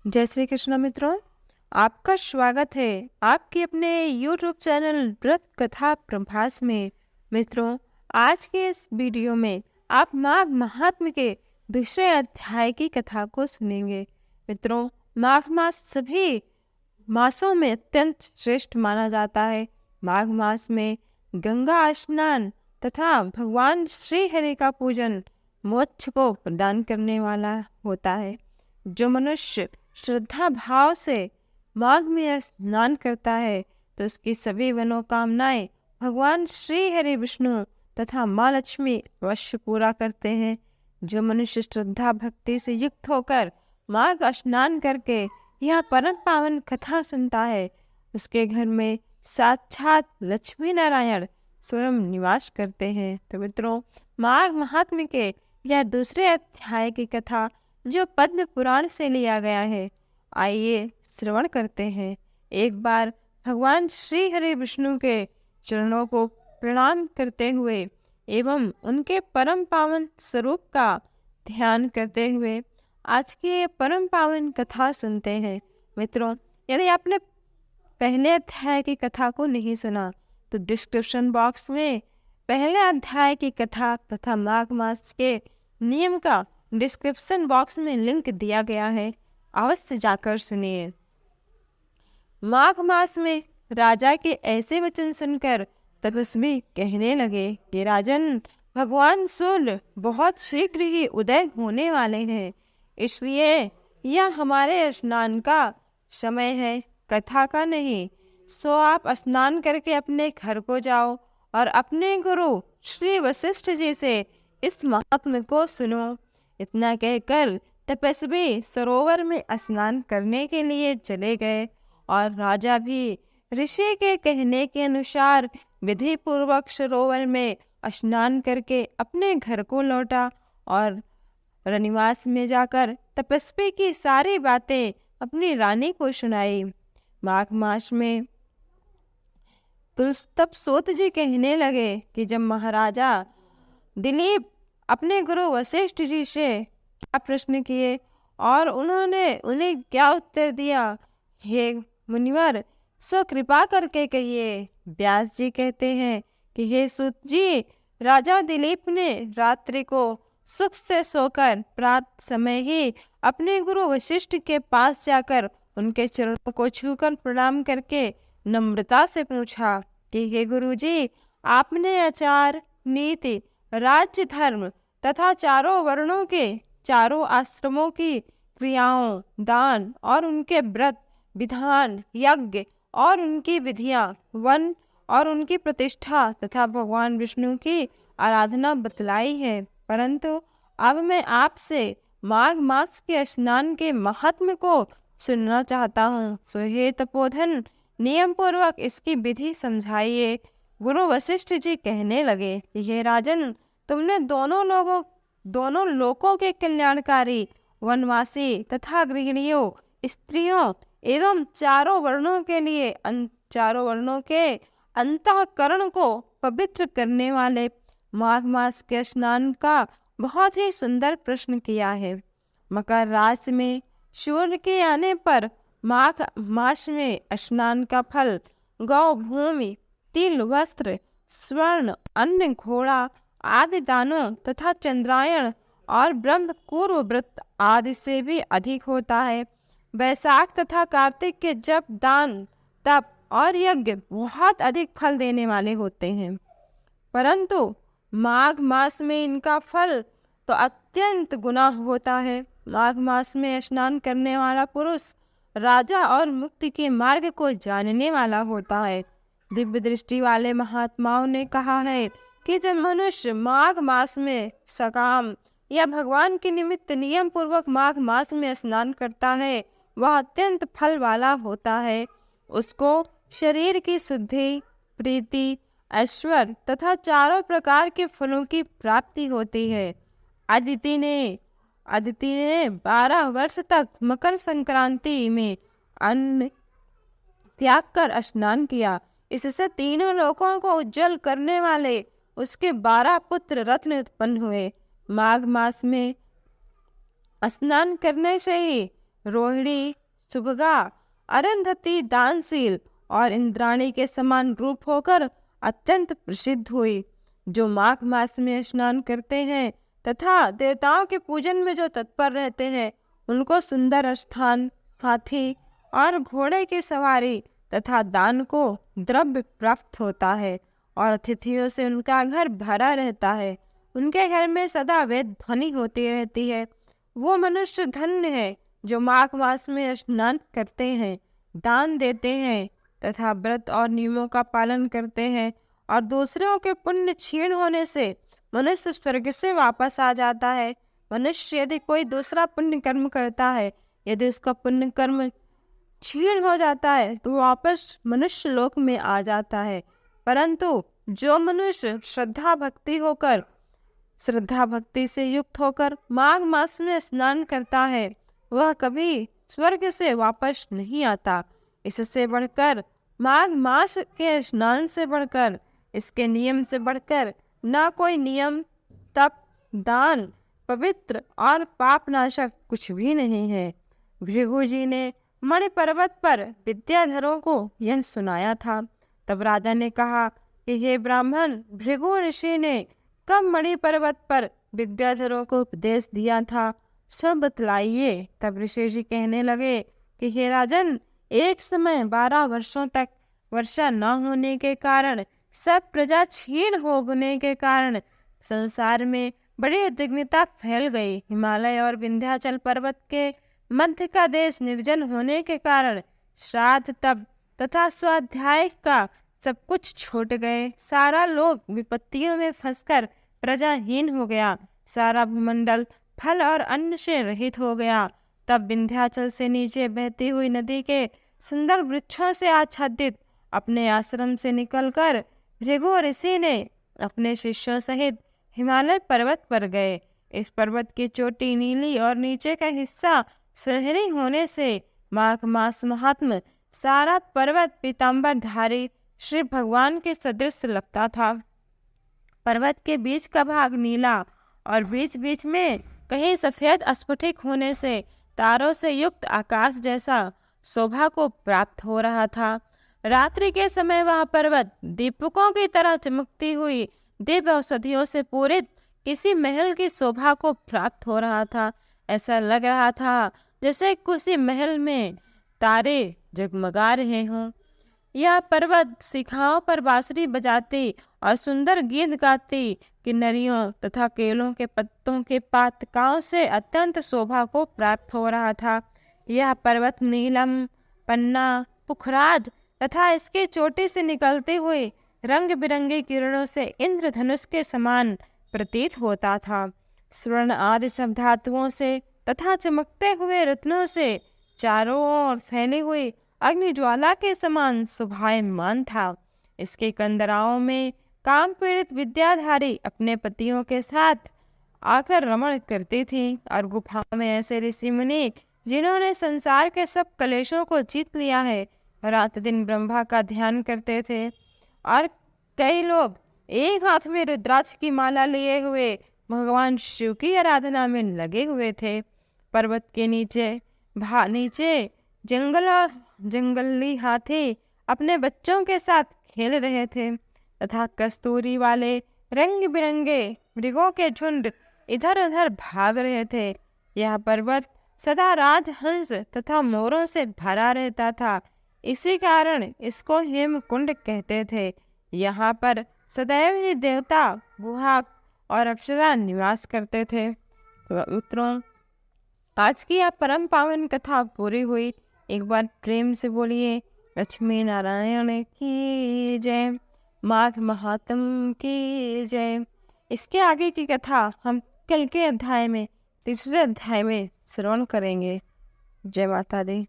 जय श्री कृष्ण मित्रों, आपका स्वागत है आपके अपने YouTube चैनल व्रत कथा प्रभास में। मित्रों, आज के इस वीडियो में आप माघ महात्म्य के दूसरे अध्याय की कथा को सुनेंगे। मित्रों, माघ मास सभी मासों में अत्यंत श्रेष्ठ माना जाता है। माघ मास में गंगा स्नान तथा भगवान श्री हरि का पूजन मोक्ष को प्रदान करने वाला होता है। जो मनुष्य श्रद्धा भाव से माघ में स्नान करता है तो उसकी सभी मनोकामनाएं भगवान श्री हरि विष्णु तथा माँ लक्ष्मी अवश्य पूरा करते हैं। जो मनुष्य श्रद्धा भक्ति से युक्त होकर माघ स्नान करके यह परम पावन कथा सुनता है, उसके घर में साक्षात लक्ष्मी नारायण स्वयं निवास करते हैं। तो मित्रों, माघ महात्म्य के यह दूसरे अध्याय की कथा जो पद्म पुराण से लिया गया है, आइए श्रवण करते हैं। एक बार भगवान श्री हरि विष्णु के चरणों को प्रणाम करते हुए एवं उनके परम पावन स्वरूप का ध्यान करते हुए आज की ये परम पावन कथा सुनते हैं। मित्रों, यदि आपने पहले अध्याय की कथा को नहीं सुना तो डिस्क्रिप्शन बॉक्स में पहले अध्याय की कथा तथा माघ मास के नियम का डिस्क्रिप्शन बॉक्स में लिंक दिया गया है, अवश्य जाकर सुनिए। माघ मास में राजा के ऐसे वचन सुनकर तपस्वी कहने लगे कि राजन, भगवान सूर्य बहुत शीघ्र ही उदय होने वाले हैं, इसलिए यह हमारे स्नान का समय है, कथा का नहीं। सो आप स्नान करके अपने घर को जाओ और अपने गुरु श्री वशिष्ठ जी से इस महात्म्य को सुनो। इतना कहकर तपस्वी सरोवर में स्नान करने के लिए चले गए और राजा भी ऋषि के कहने के अनुसार विधि पूर्वक सरोवर में स्नान करके अपने घर को लौटा और रनिवास में जाकर तपस्वी की सारी बातें अपनी रानी को सुनाई। माघ मास में तब सूत जी कहने लगे कि जब महाराजा दिलीप अपने गुरु वशिष्ठ जी से क्या प्रश्न किए और उन्होंने उन्हें क्या उत्तर दिया, हे मुनिवर, सो कृपा करके कहिए। व्यास जी कहते हैं कि हे सूत जी, राजा दिलीप ने रात्रि को सुख से सोकर प्रातः समय ही अपने गुरु वशिष्ठ के पास जाकर उनके चरणों को छूकर प्रणाम करके नम्रता से पूछा कि हे गुरु जी, आपने आचार, नीति, राज्य, धर्म तथा चारों वर्णों के चारों आश्रमों की क्रियाओं, दान और उनके व्रत विधान, यज्ञ और उनकी विधियां, वन और उनकी प्रतिष्ठा तथा भगवान विष्णु की आराधना बतलाई है, परंतु अब मैं आपसे माघ मास के स्नान के महात्म्य को सुनना चाहता हूँ। सो हे तपोधन, नियम पूर्वक इसकी विधि समझाइए। गुरु वशिष्ठ जी कहने लगे कि हे राजन, तुमने दोनों लोकों के कल्याणकारी वनवासी तथा गृहिणियों, स्त्रियों एवं चारों वर्णों के अंतःकरण को पवित्र करने वाले माघ मास के स्नान का बहुत ही सुंदर प्रश्न किया है। मकर राशि में सूर्य के आने पर माघ मास में स्नान का फल गौ भूमि, तिल, वस्त्र, स्वर्ण, अन्न, घोड़ा आदि दानों तथा चंद्रायण और ब्रह्म पूर्व व्रत आदि से भी अधिक होता है। वैशाख तथा कार्तिक के जप, दान, तप और यज्ञ बहुत अधिक फल देने वाले होते हैं, परंतु माघ मास में इनका फल तो अत्यंत गुना होता है। माघ मास में स्नान करने वाला पुरुष राजा और मुक्ति के मार्ग को जानने वाला होता है। दिव्य दृष्टि वाले महात्माओं ने कहा है कि जब मनुष्य माघ मास में सकाम या भगवान के निमित्त नियम पूर्वक माघ मास में स्नान करता है, वह अत्यंत फल वाला होता है। उसको शरीर की शुद्धि, प्रीति, ऐश्वर्य तथा चारों प्रकार के फलों की प्राप्ति होती है। अदिति ने 12 वर्ष तक मकर संक्रांति में अन्न त्याग कर स्नान किया। इससे तीनों लोकों को उज्जवल करने वाले उसके 12 पुत्र रत्न उत्पन्न हुए। माघ मास में स्नान करने से ही रोहिणी, सुभगा, अरुंधति दानशील और इंद्राणी के समान रूप होकर अत्यंत प्रसिद्ध हुई। जो माघ मास में स्नान करते हैं तथा देवताओं के पूजन में जो तत्पर रहते हैं, उनको सुंदर स्थान, हाथी और घोड़े की सवारी तथा दान को द्रव्य प्राप्त होता है और अतिथियों से उनका घर भरा रहता है। उनके घर में सदा वेद ध्वनि होती रहती है। वो मनुष्य धन्य है जो माघ मास में स्नान करते हैं, दान देते हैं तथा व्रत और नियमों का पालन करते हैं और दूसरों के पुण्य क्षीण होने से मनुष्य स्वर्ग से वापस आ जाता है। मनुष्य यदि कोई दूसरा पुण्य कर्म करता है, यदि उसका पुण्य कर्म क्षीण हो जाता है तो वापस मनुष्य लोक में आ जाता है। परंतु जो मनुष्य श्रद्धा भक्ति से युक्त होकर माघ मास में स्नान करता है, वह कभी स्वर्ग से वापस नहीं आता। इससे बढ़कर, माघ मास के स्नान से बढ़कर, इसके नियम से बढ़कर ना कोई नियम, तप, दान, पवित्र और पापनाशक कुछ भी नहीं है। भृगु जी ने मणि पर्वत पर विद्याधरों को यह सुनाया था। तब राजा ने कहा कि हे ब्राह्मण, भृगु ऋषि ने कब मणि पर्वत पर विद्याधरों को उपदेश दिया था, सब बतलाइए। तब ऋषि जी कहने लगे कि हे राजन, एक समय 12 वर्षों तक वर्षा न होने के कारण, सब प्रजा क्षीण होने के कारण संसार में बड़ी उद्विग्नता फैल गई। हिमालय और विंध्याचल पर्वत के मध्य का देश निर्जन होने के कारण श्राद्ध, तप तथा स्वाध्याय का सब कुछ छूट गए। सारा लोग विपत्तियों में फंसकर प्रजाहीन हो गया। सारा भूमंडल फल और अन्न से रहित हो गया। तब विंध्याचल से नीचे बहती हुई नदी के सुंदर वृक्षों से आच्छादित अपने आश्रम से निकलकर भृगु ऋषि ने अपने शिष्यों सहित हिमालय पर्वत पर गए। इस पर्वत की चोटी नीली और नीचे का हिस्सा सुनहरी होने से माघ मास महात्म सारा पर्वत पीताम्बरधारी श्री भगवान के सदृश लगता था। पर्वत के बीच का भाग नीला और बीच बीच में कहीं सफेद स्फटिक होने से तारों से युक्त आकाश जैसा शोभा को प्राप्त हो रहा था। रात्रि के समय वह पर्वत दीपकों की तरह चमकती हुई दिव्य औषधियों से पूरित किसी महल की शोभा को प्राप्त हो रहा था। ऐसा लग रहा था जैसे किसी महल में तारे जगमगा रहे हों। यह पर्वत शिखाओं पर बांसुरी बजाती और सुंदर गीत गाती किन्नरियों तथा केलों के पत्तों के पातकाओं से अत्यंत शोभा को प्राप्त हो रहा था। यह पर्वत नीलम, पन्ना, पुखराज तथा इसकी चोटी से निकलती हुई रंग बिरंगी किरणों से इंद्रधनुष के समान प्रतीत होता था। स्वर्ण आदि सब धातुओं से तथा चमकते हुए रत्नों से चारों ओर फैली हुई अग्नि ज्वाला के समान शोभायमान था। इसके कंदराओं में काम पीड़ित विद्याधारी अपने पतियों के साथ आकर रमण करती थी और गुफाओं में ऐसे ऋषि मुनि जिन्होंने संसार के सब कलेशों को जीत लिया है, रात दिन ब्रह्मा का ध्यान करते थे। और कई लोग एक हाथ में रुद्राक्ष की माला लिए हुए भगवान शिव की आराधना में लगे हुए थे। पर्वत के नीचे जंगली हाथी अपने बच्चों के साथ खेल रहे थे तथा कस्तूरी वाले रंग बिरंगे मृगों के झुंड इधर उधर भाग रहे थे। यह पर्वत सदा राजहंस तथा मोरों से भरा रहता था। इसी कारण इसको हेमकुंड कहते थे। यहाँ पर सदैव ही देवता, गुहा और अप्सरा निवास करते थे। तो मित्रों, आज की यह परम पावन कथा पूरी हुई। एक बार प्रेम से बोलिए लक्ष्मी नारायण की जय, माघ महात्म की जय। इसके आगे की कथा हम कल के अध्याय में, तीसरे अध्याय में श्रवण करेंगे। जय माता दी।